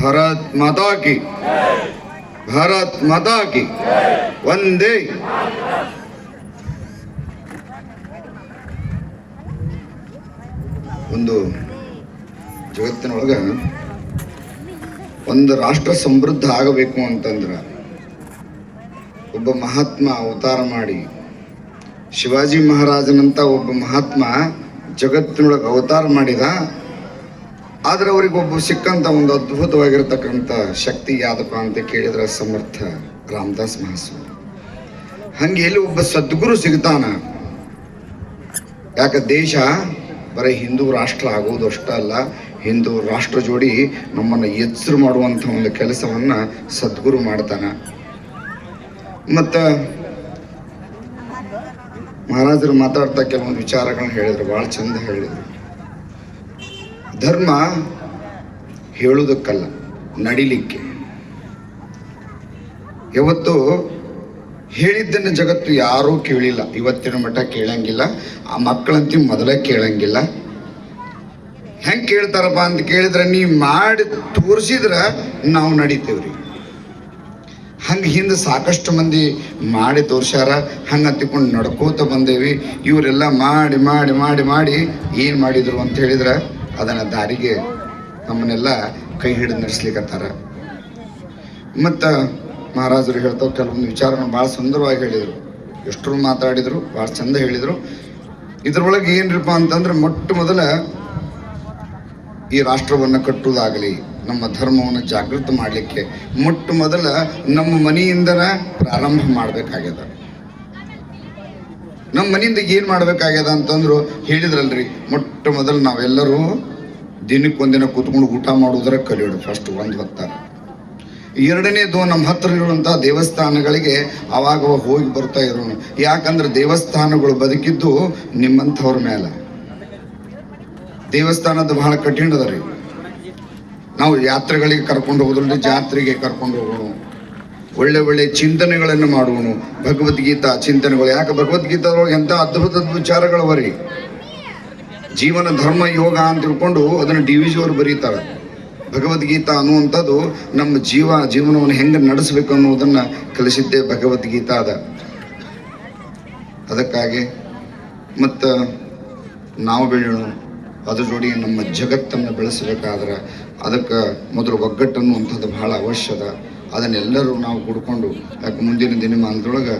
ಭಾರತ್ ಮಾತಾ ಕಿ, ಭಾರತ್ ಮಾತಾ ಕಿ, ವಂದೇ. ಒಂದು ಜಗತ್ತಿನೊಳಗ ಒಂದು ರಾಷ್ಟ್ರ ಸಮೃದ್ಧ ಆಗಬೇಕು ಅಂತಂದ್ರೆ ಒಬ್ಬ ಮಹಾತ್ಮ ಅವತಾರ ಮಾಡಿ, ಶಿವಾಜಿ ಮಹಾರಾಜನಂತ ಒಬ್ಬ ಮಹಾತ್ಮ ಜಗತ್ತಿನೊಳಗೆ ಅವತಾರ ಮಾಡಿದ. ಆದ್ರೆ ಅವ್ರಿಗೆ ಒಬ್ಬ ಸಿಕ್ಕಂತ ಒಂದು ಅದ್ಭುತವಾಗಿರ್ತಕ್ಕಂಥ ಶಕ್ತಿ ಯಾವ್ದಪ್ಪ ಅಂತ ಕೇಳಿದ್ರೆ ಸಮರ್ಥ ರಾಮದಾಸ್ ಮಹಾಸ್ವಾಮಿ. ಹಂಗೆ ಎಲ್ಲಿ ಒಬ್ಬ ಸದ್ಗುರು ಸಿಗ್ತಾನ. ಯಾಕೆ ದೇಶ ಬರೀ ಹಿಂದೂ ರಾಷ್ಟ್ರ ಆಗೋದು ಅಷ್ಟೇ ಅಲ್ಲ, ಹಿಂದೂ ರಾಷ್ಟ್ರ ಜೋಡಿ ನಮ್ಮನ್ನು ಎಚ್ಚರ ಮಾಡುವಂಥ ಒಂದು ಕೆಲಸವನ್ನ ಸದ್ಗುರು ಮಾಡ್ತಾನ. ಮತ್ತು ಮಹಾರಾಜರು ಮಾತಾಡ್ತಾ ಕೆಲವೊಂದು ವಿಚಾರಗಳನ್ನ ಹೇಳಿದ್ರು, ಭಾಳ ಚಂದ ಹೇಳಿದರು. ಧರ್ಮ ಹೇಳುವುದಕ್ಕಲ್ಲ, ನಡಿಲಿಕ್ಕೆ. ಯಾವತ್ತು ಹೇಳಿದ್ದನ್ನು ಜಗತ್ತು ಯಾರೂ ಕೇಳಿಲ್ಲ, ಇವತ್ತಿನ ಮಟ್ಟ ಕೇಳಂಗಿಲ್ಲ. ಆ ಮಕ್ಕಳಂತೂ ಮೊದಲೇ ಕೇಳಂಗಿಲ್ಲ. ಹೆಂಗೆ ಕೇಳ್ತಾರಪ್ಪ ಅಂತ ಕೇಳಿದ್ರೆ, ನೀ ಮಾಡಿ ತೋರಿಸಿದ್ರೆ ನಾವು ನಡಿತೇವ್ರಿ. ಹಂಗೆ ಹಿಂದೆ ಸಾಕಷ್ಟು ಮಂದಿ ಮಾಡಿ ತೋರ್ಸ್ಯಾರ, ಹಂಗೆ ಹತ್ತಿಕೊಂಡು ನಡ್ಕೋತ ಬಂದೇವಿ. ಇವರೆಲ್ಲ ಮಾಡಿ ಮಾಡಿ ಮಾಡಿ ಮಾಡಿ ಏನು ಮಾಡಿದರು ಅಂತ ಹೇಳಿದ್ರೆ ಅದನ್ನು ದಾರಿಗೆ ನಮ್ಮನ್ನೆಲ್ಲ ಕೈ ಹಿಡಿದು ನಡೆಸ್ಲಿಕ್ಕತ್ತಾರ. ಮತ್ತು ಮಹಾರಾಜರು ಹೇಳ್ತಾವೆ ಕೆಲವೊಂದು ವಿಚಾರನ ಭಾಳ ಸುಂದರವಾಗಿ ಹೇಳಿದರು. ಎಷ್ಟರು ಮಾತಾಡಿದರು, ಭಾಳ ಚಂದ ಹೇಳಿದರು. ಇದ್ರೊಳಗೆ ಏನ್ರಪ್ಪ ಅಂತಂದ್ರೆ, ಮೊಟ್ಟ ಮೊದಲ ಈ ರಾಷ್ಟ್ರವನ್ನು ಕಟ್ಟುವುದಾಗಲಿ, ನಮ್ಮ ಧರ್ಮವನ್ನು ಜಾಗೃತ ಮಾಡಲಿಕ್ಕೆ ಮೊಟ್ಟ ಮೊದಲ ನಮ್ಮ ಮನೆಯಿಂದನ ಪ್ರಾರಂಭ ಮಾಡಬೇಕಾಗ್ಯದ. ನಮ್ಮ ಮನೆಯಿಂದ ಏನು ಮಾಡಬೇಕಾಗ್ಯದ ಅಂತಂದ್ರು ಹೇಳಿದ್ರಲ್ರಿ, ಮೊಟ್ಟ ಮೊದಲು ನಾವೆಲ್ಲರೂ ದಿನಕ್ಕೊಂದಿನ ಕೂತ್ಕೊಂಡು ಊಟ ಮಾಡೋದ್ರ ಕಲಿಯೋದು ಫಸ್ಟ್ ಒಂದು ಹೊತ್ತ. ಎರಡನೇದು ನಮ್ಮ ಹತ್ರ ಇರುವಂಥ ದೇವಸ್ಥಾನಗಳಿಗೆ ಅವಾಗ ಹೋಗಿ ಬರ್ತಾ ಇರೋನು. ಯಾಕಂದ್ರೆ ದೇವಸ್ಥಾನಗಳು ಬದುಕಿದ್ದು ನಿಮ್ಮಂಥವ್ರ ಮೇಲೆ. ದೇವಸ್ಥಾನದ ಬಹಳ ಕಠಿಣ ಅದ ರೀ. ನಾವು ಯಾತ್ರೆಗಳಿಗೆ ಕರ್ಕೊಂಡು ಹೋದ್ರಲ್ಲಿ ಜಾತ್ರೆಗೆ ಕರ್ಕೊಂಡು ಹೋಗೋಣ, ಒಳ್ಳೆ ಒಳ್ಳೆ ಚಿಂತನೆಗಳನ್ನು ಮಾಡೋಣ. ಭಗವದ್ಗೀತಾ ಚಿಂತನೆಗಳು, ಯಾಕೆ ಭಗವದ್ಗೀತಾ ಎಂಥ ಅದ್ಭುತ ವಿಚಾರಗಳವರಿ. ಜೀವನ ಧರ್ಮ ಯೋಗ ಅಂತ ತಿಳ್ಕೊಂಡು ಅದನ್ನು DVG ಅವರು ಬರೀತಾರೆ. ಭಗವದ್ಗೀತಾ ಅನ್ನುವಂಥದ್ದು ನಮ್ಮ ಜೀವನವನ್ನು ಹೆಂಗೆ ನಡೆಸಬೇಕು ಅನ್ನೋದನ್ನು ಕಲಿಸಿದ್ದೇ ಭಗವದ್ಗೀತಾ ಅದ. ಅದಕ್ಕಾಗಿ ಮತ್ತು ನಾವು ಬೆಳೆಯೋಣ, ಅದ್ರ ಜೋಡಿ ನಮ್ಮ ಜಗತ್ತನ್ನು ಬೆಳೆಸಬೇಕಾದ್ರೆ ಅದಕ್ಕೆ ಮೊದಲು ಒಗ್ಗಟ್ಟು ಅನ್ನುವಂಥದ್ದು ಬಹಳ ಅವಶ್ಯದ. ಅದನ್ನೆಲ್ಲರೂ ನಾವು ಕುಡ್ಕೊಂಡು, ಯಾಕೆ ಮುಂದಿನ ದಿನಮಾನದೊಳಗೆ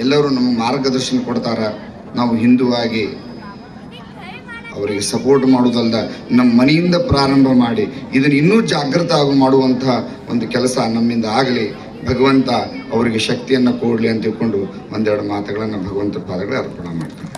ಎಲ್ಲರೂ ನಮ್ಮ ಮಾರ್ಗದರ್ಶನ ಕೊಡ್ತಾರ. ನಾವು ಹಿಂದುವಾಗಿ ಅವರಿಗೆ ಸಪೋರ್ಟ್ ಮಾಡೋದಲ್ದ ನಮ್ಮ ಮನೆಯಿಂದ ಪ್ರಾರಂಭ ಮಾಡಿ ಇದನ್ನು ಇನ್ನೂ ಜಾಗೃತ ಮಾಡುವಂಥ ಒಂದು ಕೆಲಸ ನಮ್ಮಿಂದ ಆಗಲಿ. ಭಗವಂತ ಅವರಿಗೆ ಶಕ್ತಿಯನ್ನು ಕೊಡಲಿ ಅಂತ ತಿಳ್ಕೊಂಡು ಒಂದೆರಡು ಮಾತುಗಳನ್ನು ಭಗವಂತ ಪಾದಗಳೇ ಅರ್ಪಣೆ ಮಾಡ್ತಾರೆ.